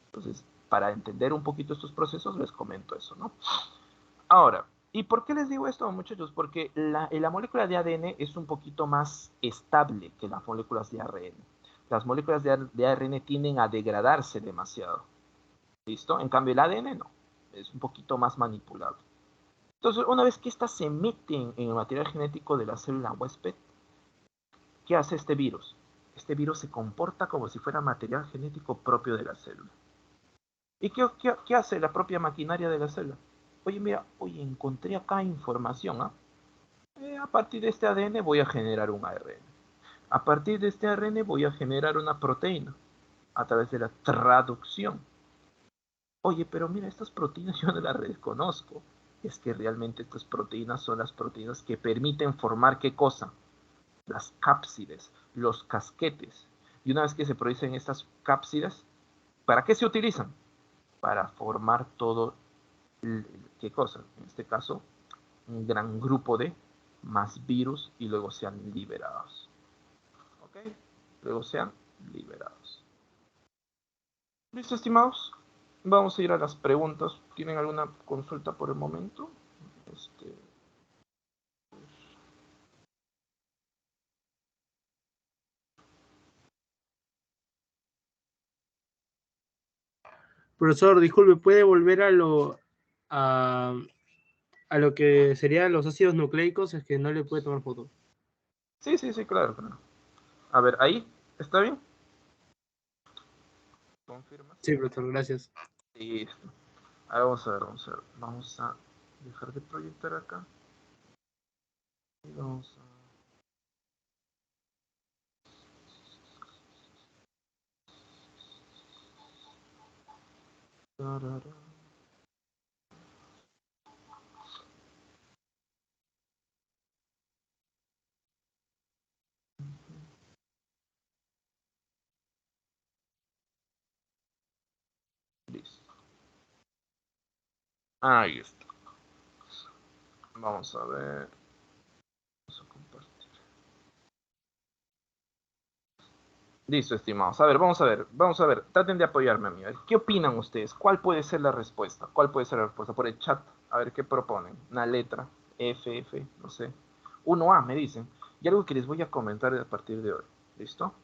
Entonces, para entender un poquito estos procesos, les comento eso, ¿no? Ahora, ¿y por qué les digo esto, muchachos? Porque la molécula de ADN es un poquito más estable que las moléculas de ARN. Las moléculas de ARN tienden a degradarse demasiado. ¿Listo? En cambio, el ADN no. Es un poquito más manipulable. Entonces, una vez que estas se meten en el material genético de la célula huésped, ¿qué hace este virus? Este virus se comporta como si fuera material genético propio de la célula. ¿Y qué hace la propia maquinaria de la célula? Oye, mira, oye, encontré acá información, ¿ah? A partir de este ADN voy a generar un ARN. A partir de este ARN voy a generar una proteína a través de la traducción. Oye, pero mira, estas proteínas yo no las reconozco. Es que realmente estas proteínas son las proteínas que permiten formar ¿qué cosa? Las cápsides, los casquetes. Y una vez que se producen estas cápsides, ¿para qué se utilizan? Para formar todo, ¿qué cosa? En este caso, un gran grupo de más virus y luego sean liberados. ¿Ok? Luego sean liberados. ¿Listo, estimados? Vamos a ir a las preguntas. ¿Tienen alguna consulta por el momento? Profesor, disculpe, ¿puede volver a, a lo que serían los ácidos nucleicos? Es que no le puede tomar foto. Sí, claro, claro. A ver, ahí, ¿está bien? ¿Confirmas? Sí, profesor, gracias. Listo. Ahora vamos a ver. Vamos a dejar de proyectar acá. Y vamos a... Listo. Ahí está. Vamos a ver. Vamos a compartir. Listo, estimados. A ver, vamos a ver. Traten de apoyarme a mí. ¿Qué opinan ustedes? ¿Cuál puede ser la respuesta? ¿Cuál puede ser la respuesta? Por el chat. A ver, ¿qué proponen? Una letra. F, no sé. 1A, me dicen. Y algo que les voy a comentar a partir de hoy. ¿Listo?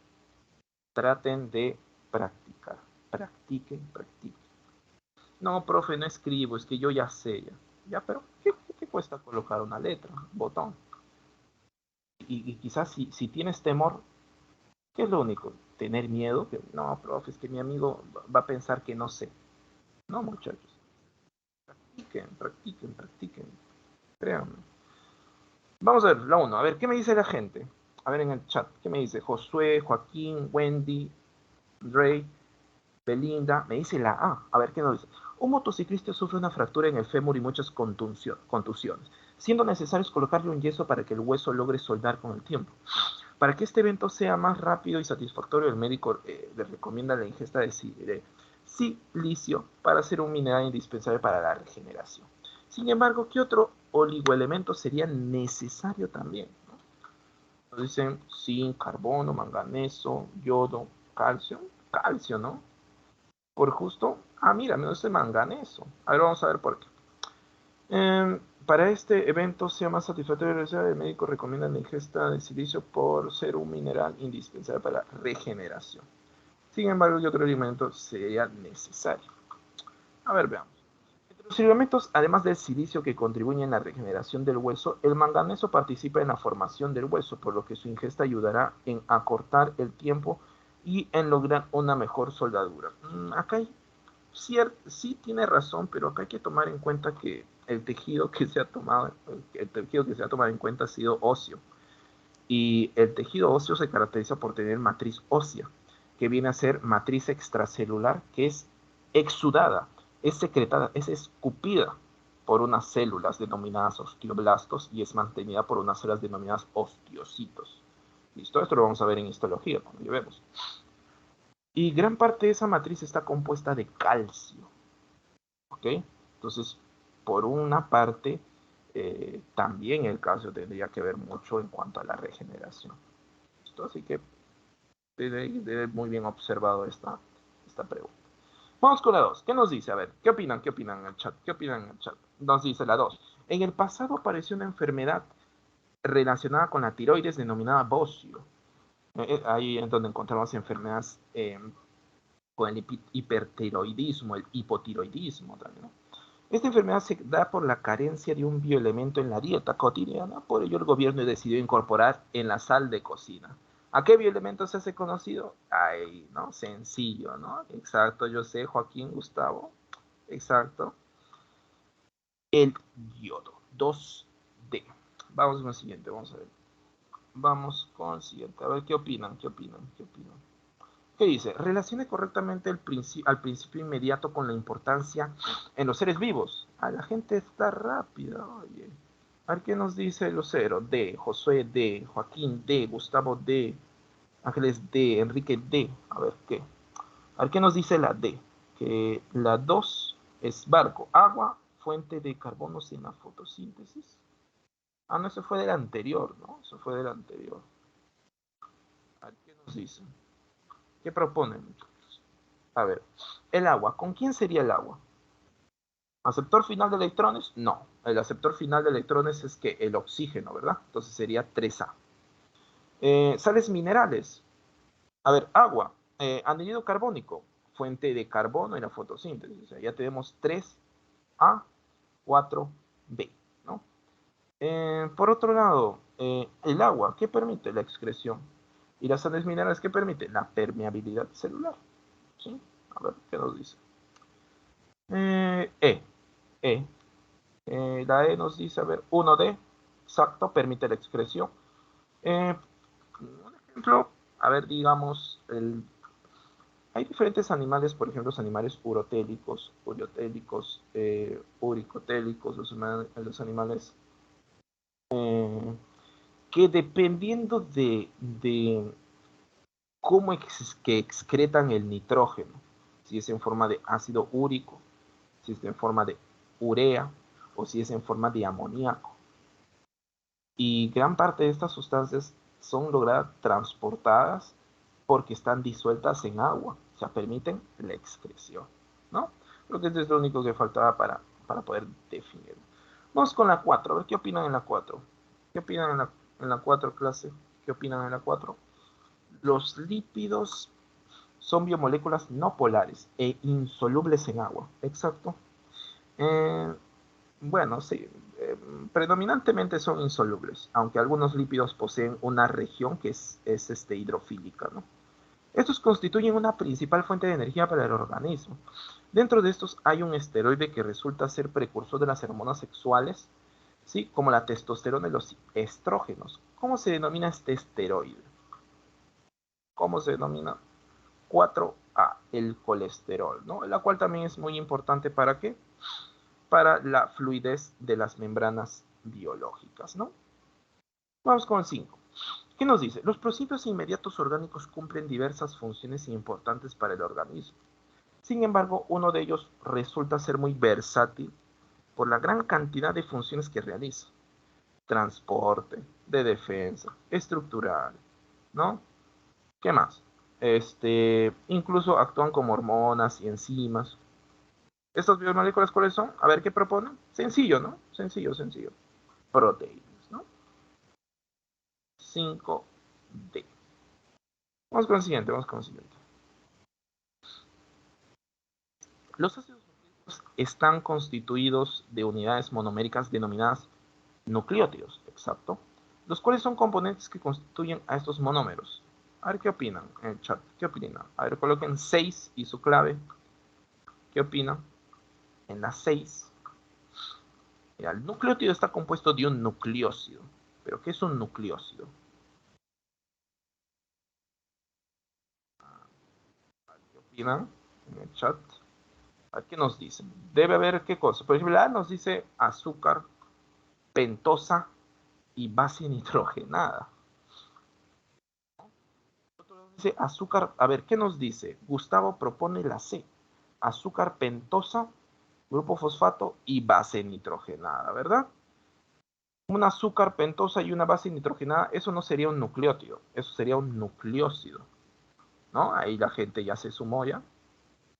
Traten de practicar. Practiquen. No, profe, no escribo. Es que yo ya sé ya. Ya, pero ¿qué cuesta colocar una letra? Un botón. Y quizás si tienes temor, ¿qué es lo único? ¿Tener miedo? Que, no, profe, es que mi amigo va a pensar que no sé. No, muchachos. Practiquen. Créanme. Vamos a ver, la 1. A ver, ¿qué me dice la gente? A ver en el chat. ¿Qué me dice? Josué, Joaquín, Wendy, Ray, Belinda. Me dice la A. A ver, ¿qué nos dice? Un motociclista sufre una fractura en el fémur y muchas contusiones, siendo necesario colocarle un yeso para que el hueso logre soldar con el tiempo. Para que este evento sea más rápido y satisfactorio, el médico le recomienda la ingesta de silicio para ser un mineral indispensable para la regeneración. Sin embargo, ¿qué otro oligoelemento sería necesario también? Nos dicen zinc, carbono, manganeso, yodo, calcio. Calcio, ¿no? Por justo, mira, me dice manganeso. A ver, vamos a ver por qué. Para este evento sea más satisfactorio, el médico recomienda la ingesta de silicio por ser un mineral indispensable para la regeneración. Sin embargo, otro alimento sería necesario. A ver, veamos. Entre los elementos, además del silicio que contribuye en la regeneración del hueso, el manganeso participa en la formación del hueso, por lo que su ingesta ayudará en acortar el tiempo y en lograr una mejor soldadura. Acá hay sí tiene razón, pero acá hay que tomar en cuenta que el tejido que se ha tomado en cuenta ha sido óseo. Y el tejido óseo se caracteriza por tener matriz ósea, que viene a ser matriz extracelular, que es exudada, es secretada, es escupida por unas células denominadas osteoblastos y es mantenida por unas células denominadas osteocitos. ¿Listo? Esto lo vamos a ver en histología, cuando llevemos. Y gran parte de esa matriz está compuesta de calcio. ¿Ok? Entonces, por una parte, también el calcio tendría que ver mucho en cuanto a la regeneración. ¿Listo? Así que debe muy bien observado esta pregunta. Vamos con la 2. ¿Qué nos dice? A ver, ¿qué opinan? ¿Qué opinan en el chat? ¿Qué opinan en el chat? Nos dice la 2. En el pasado apareció una enfermedad relacionada con la tiroides denominada bocio. Ahí es donde encontramos enfermedades con el hipertiroidismo, el hipotiroidismo también, ¿no? Esta enfermedad se da por la carencia de un bioelemento en la dieta cotidiana, por ello el gobierno decidió incorporar en la sal de cocina. ¿A qué bioelemento se hace conocido? Ay, ¿no? Sencillo, ¿no? Exacto, yo sé, Joaquín, Gustavo. Exacto. El yodo, 2D. vamos con el siguiente, vamos a ver. Vamos con el siguiente, a ver qué opinan. ¿Qué dice? Relacione correctamente al principio inmediato con la importancia en los seres vivos. La gente está rápida, oye. A ver qué nos dice Lucero. D, Josué D, Joaquín D, Gustavo D, Ángeles D, Enrique D. A ver qué nos dice la D. Que la 2 es barco, agua, fuente de carbono sin la fotosíntesis. No, eso fue del anterior, ¿no? Eso fue del anterior. A ver qué nos dice. ¿Qué proponen? A ver, el agua. ¿Con quién sería el agua? ¿Aceptor final de electrones? No. El aceptor final de electrones es que el oxígeno, ¿verdad? Entonces sería 3A. Sales minerales. A ver, agua. Anhídrido carbónico. Fuente de carbono en la fotosíntesis. O sea, ya tenemos 3A, 4B, ¿no? Por otro lado, el agua, ¿qué permite? La excreción. Y las sales minerales, ¿qué permite? La permeabilidad celular. ¿Sí? A ver, ¿qué nos dice? E. La E nos dice, a ver, 1D, exacto, permite la excreción. Un ejemplo, a ver, digamos, hay diferentes animales, por ejemplo, los animales urotélicos, uriotélicos, uricotélicos, los animales que dependiendo de cómo que excretan el nitrógeno, si es en forma de ácido úrico, si es en forma de urea o si es en forma de amoníaco. Y gran parte de estas sustancias son logradas transportadas porque están disueltas en agua, o sea, permiten la excreción, ¿no? Creo que esto es lo único que faltaba para poder definirlo. Vamos con la 4, a ver qué opinan en la 4. ¿Qué opinan en la 4 clase? ¿Qué opinan en la 4? Los lípidos son biomoléculas no polares e insolubles en agua. Exacto. Bueno, sí, predominantemente son insolubles, aunque algunos lípidos poseen una región que es hidrofílica, ¿no? Estos constituyen una principal fuente de energía para el organismo. Dentro de estos hay un esteroide que resulta ser precursor de las hormonas sexuales, ¿sí? Como la testosterona y los estrógenos. ¿Cómo se denomina este esteroide? ¿Cómo se denomina? 4A, el colesterol, ¿no? La cual también es muy importante ¿para qué? Para la fluidez de las membranas biológicas, ¿no? Vamos con el 5. ¿Qué nos dice? Los principios inmediatos orgánicos cumplen diversas funciones importantes para el organismo. Sin embargo, uno de ellos resulta ser muy versátil por la gran cantidad de funciones que realiza. Transporte, de defensa, estructural, ¿no? ¿Qué más? Incluso actúan como hormonas y enzimas. ¿Estas biomoléculas cuáles son? A ver qué proponen. Sencillo, ¿no? Sencillo. Proteínas, ¿no? 5D. Vamos con el siguiente. Los ácidos nucleicos están constituidos de unidades monoméricas denominadas nucleótidos, exacto, los cuales son componentes que constituyen a estos monómeros. A ver qué opinan en el chat. ¿Qué opinan? A ver, coloquen 6 y su clave. ¿Qué opinan? En la 6. Mira, el nucleótido está compuesto de un nucleósido. ¿Pero qué es un nucleósido? ¿Qué opinan en el chat? A ver qué nos dicen. Debe haber qué cosa. Por ejemplo, la nos dice azúcar, pentosa y base nitrogenada. Dice azúcar. A ver, ¿qué nos dice? Gustavo propone la C. Azúcar pentosa, grupo fosfato y base nitrogenada, ¿verdad? Un azúcar pentosa y una base nitrogenada, eso no sería un nucleótido, eso sería un nucleósido, ¿no? Ahí la gente ya se sumó ya,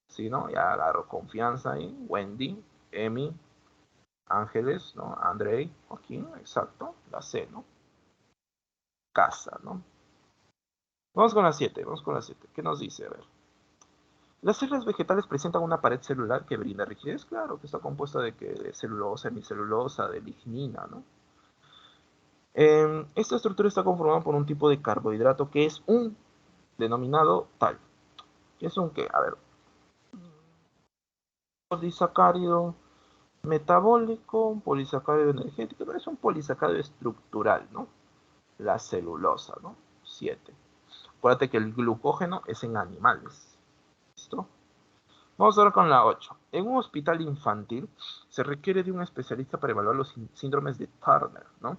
¿sí, no? Ya agarró confianza ahí. Wendy, Emi, Ángeles, ¿no? Andrei, Joaquín, exacto, la C, ¿no? Casa, ¿no? Vamos con la 7. ¿Qué nos dice? A ver. Las células vegetales presentan una pared celular que brinda rigidez, claro, que está compuesta de celulosa, hemicelulosa, de lignina, ¿no? Esta estructura está conformada por un tipo de carbohidrato que es un denominado tal. ¿Qué es un qué? A ver. Disacárido. Metabólico, un polisacárido energético, pero es un polisacárido estructural, ¿no? La celulosa, ¿no? 7. Acuérdate que el glucógeno es en animales. ¿Listo? Vamos ahora con la 8. En un hospital infantil se requiere de un especialista para evaluar los síndromes de Turner, ¿no?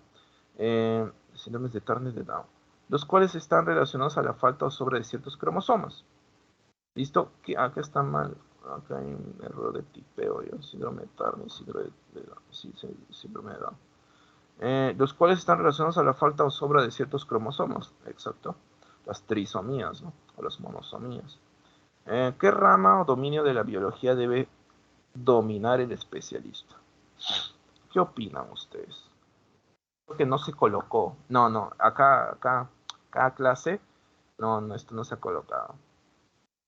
Síndromes de Turner de Down, los cuales están relacionados a la falta o sobra de ciertos cromosomas. ¿Listo? Acá está mal. Acá hay un error de tipeo. Síndrome de Turner, síndrome de Down. Los cuales están relacionados a la falta o sobra de ciertos cromosomas. Exacto. Las trisomías, ¿no? O las monosomías. ¿Qué rama o dominio de la biología debe dominar el especialista? ¿Qué opinan ustedes? Porque no se colocó. No. Acá, cada clase, no, esto no se ha colocado.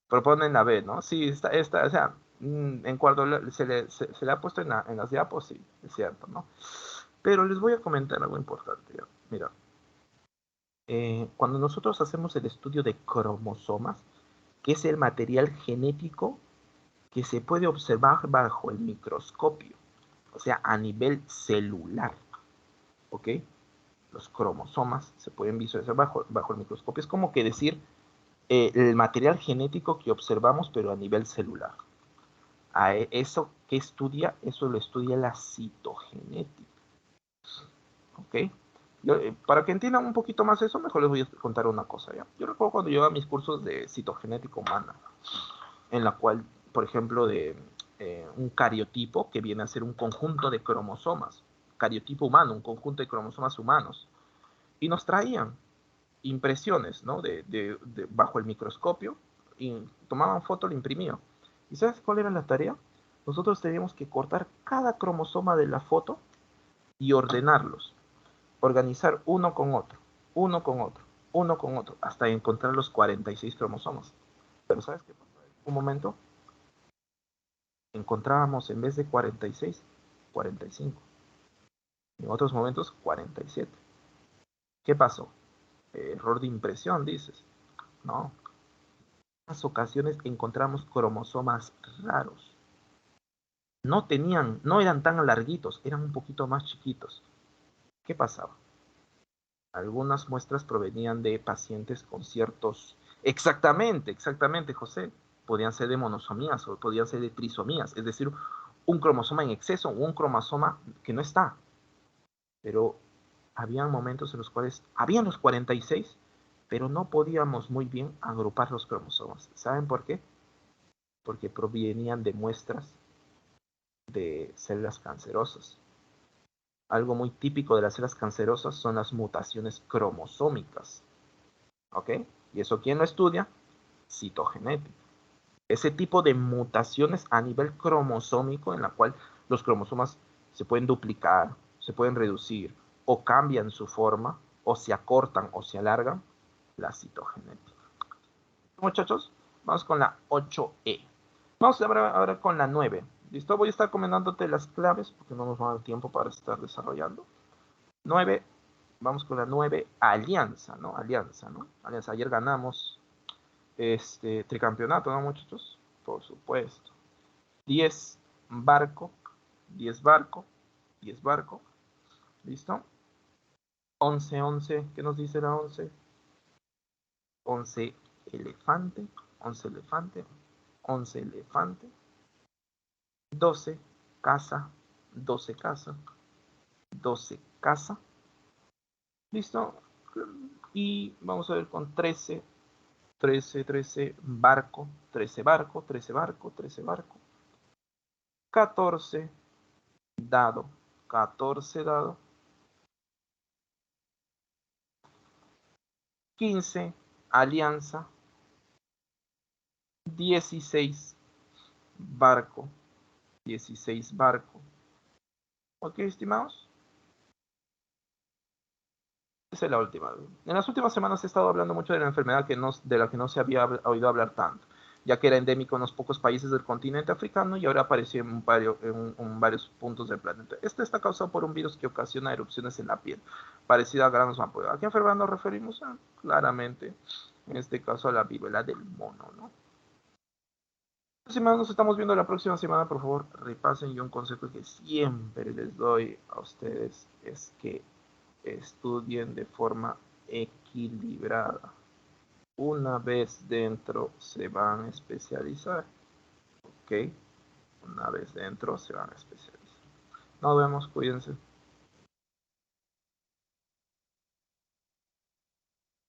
Proponen la B, ¿no? Sí, o sea, en cuanto se le ha puesto en las diapos, sí, es cierto, ¿no? Pero les voy a comentar algo importante. ¿Ya? Mira, cuando nosotros hacemos el estudio de cromosomas, que es el material genético que se puede observar bajo el microscopio, o sea, a nivel celular, ¿ok? Los cromosomas se pueden visualizar bajo el microscopio. Es como que decir el material genético que observamos, pero a nivel celular. Eso que estudia, eso lo estudia la citogenética. ¿Ok? Para que entiendan un poquito más eso, mejor les voy a contar una cosa. ¿ya? Yo recuerdo cuando llevaba mis cursos de citogenética humana, en la cual, por ejemplo, de un cariotipo, que viene a ser un conjunto de cromosomas, cariotipo humano, un conjunto de cromosomas humanos, y nos traían impresiones, ¿no? Bajo el microscopio, y tomaban foto, lo imprimían. ¿Y sabes cuál era la tarea? Nosotros teníamos que cortar cada cromosoma de la foto y ordenarlos, organizar uno con otro, uno con otro, uno con otro, hasta encontrar los 46 cromosomas. Pero ¿sabes qué pasó? En un momento encontrábamos en vez de 46, 45. En otros momentos 47. ¿Qué pasó? Error de impresión, dices. No. En unas ocasiones encontramos cromosomas raros. No eran tan larguitos, eran un poquito más chiquitos. ¿Qué pasaba? Algunas muestras provenían de pacientes con ciertos... Exactamente, José. Podían ser de monosomías o podían ser de trisomías, es decir, un cromosoma en exceso o un cromosoma que no está. Pero había momentos en los cuales habían los 46, pero no podíamos muy bien agrupar los cromosomas. ¿Saben por qué? Porque provenían de muestras de células cancerosas. Algo muy típico de las células cancerosas son las mutaciones cromosómicas. ¿Ok? ¿Y eso quién lo estudia? Citogenética. Ese tipo de mutaciones a nivel cromosómico en la cual los cromosomas se pueden duplicar, se pueden reducir, o cambian su forma, o se acortan o se alargan, la citogenética. Muchachos, vamos con la 8E. Vamos ahora con la 9. ¿Listo? Voy a estar comentándote las claves porque no nos va a dar tiempo para estar desarrollando. 9, vamos con la 9, alianza, ¿no? Alianza, ¿no? Alianza, ayer ganamos tricampeonato, ¿no, muchachos? Por supuesto. 10, barco, 10 barco, 10 barco. ¿Listo? 11, 11, ¿qué nos dice la 11? 11, elefante, 11, elefante, 11, elefante. 12, casa, 12, casa, 12, casa. ¿Listo? Y vamos a ver con 13, 13, 13, barco, 13 barco, 13 barco, 13 barco. 14, dado, 14 dado. 15, alianza. 16, barco, 16 barco. ¿Ok, estimados? Esa es la última. En las últimas semanas he estado hablando mucho de la enfermedad de la que no se había oído hablar tanto, ya que era endémico en unos pocos países del continente africano y ahora apareció en varios puntos del planeta. Este está causado por un virus que ocasiona erupciones en la piel, parecida a granos ampolla. ¿A qué enfermedad nos referimos? Claramente, en este caso, a la viruela del mono, ¿no? semana nos estamos viendo la próxima semana. Por favor, repasen. Y un consejo que siempre les doy a ustedes es que estudien de forma equilibrada. Una vez dentro se van a especializar, ¿ok? Una vez dentro se van a especializar. Nos vemos, cuídense.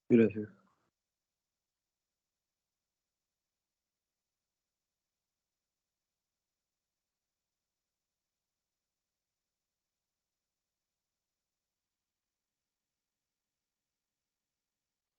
Gracias.